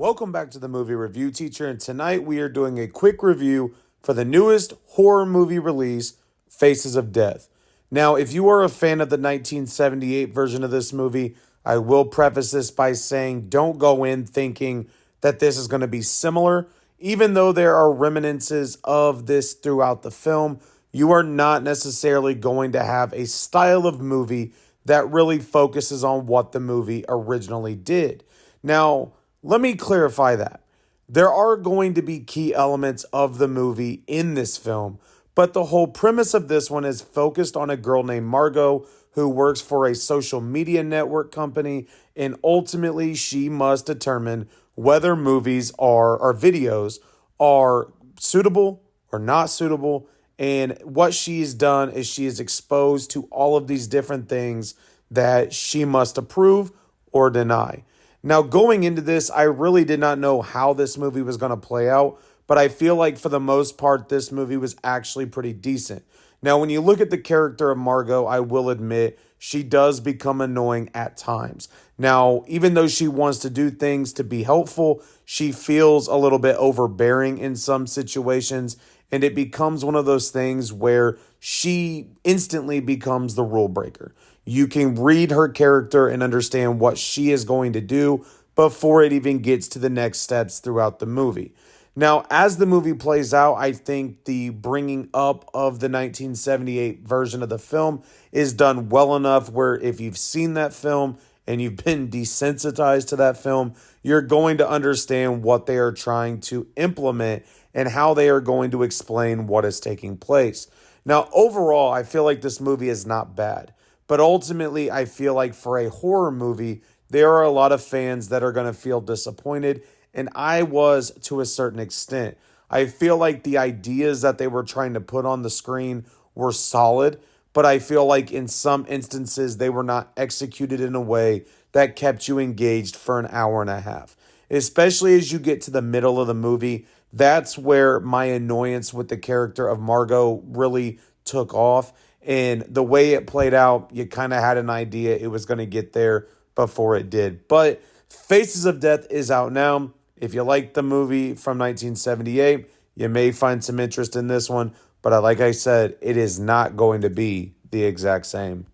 Welcome back to the Movie Review Teacher, and tonight we are doing a quick review for the newest horror movie release, Faces of Death. Now, if you are a fan of the 1978 version of this movie, I will preface this by saying don't go in thinking that this is going to be similar. Even though there are reminiscences of this throughout the film, you are not necessarily going to have a style of movie that really focuses on what the movie originally did. Now, let me clarify that. There are going to be key elements of the movie in this film, but the whole premise of this one is focused on a girl named Margot who works for a social media network company, and ultimately she must determine whether movies or videos are suitable or not suitable. And what she's done is she is exposed to all of these different things that she must approve or deny. Now, going into this, I really did not know how this movie was going to play out, but I feel like for the most part, this movie was actually pretty decent. Now, when you look at the character of Margot, I will admit she does become annoying at times. Now, even though she wants to do things to be helpful, she feels a little bit overbearing in some situations, and it becomes one of those things where she instantly becomes the rule breaker. You can read her character and understand what she is going to do before it even gets to the next steps throughout the movie. Now, as the movie plays out, I think the bringing up of the 1978 version of the film is done well enough where if you've seen that film and you've been desensitized to that film, you're going to understand what they are trying to implement and how they are going to explain what is taking place. Now, overall, I feel like this movie is not bad. But ultimately, I feel like for a horror movie, there are a lot of fans that are going to feel disappointed, and I was to a certain extent. I feel like the ideas that they were trying to put on the screen were solid, but I feel like in some instances they were not executed in a way that kept you engaged for an hour and a half. Especially as you get to the middle of the movie, that's where my annoyance with the character of Margot really took off. And the way it played out, you kind of had an idea it was going to get there before it did. But Faces of Death is out now. If you like the movie from 1978, you may find some interest in this one. But like I said, it is not going to be the exact same.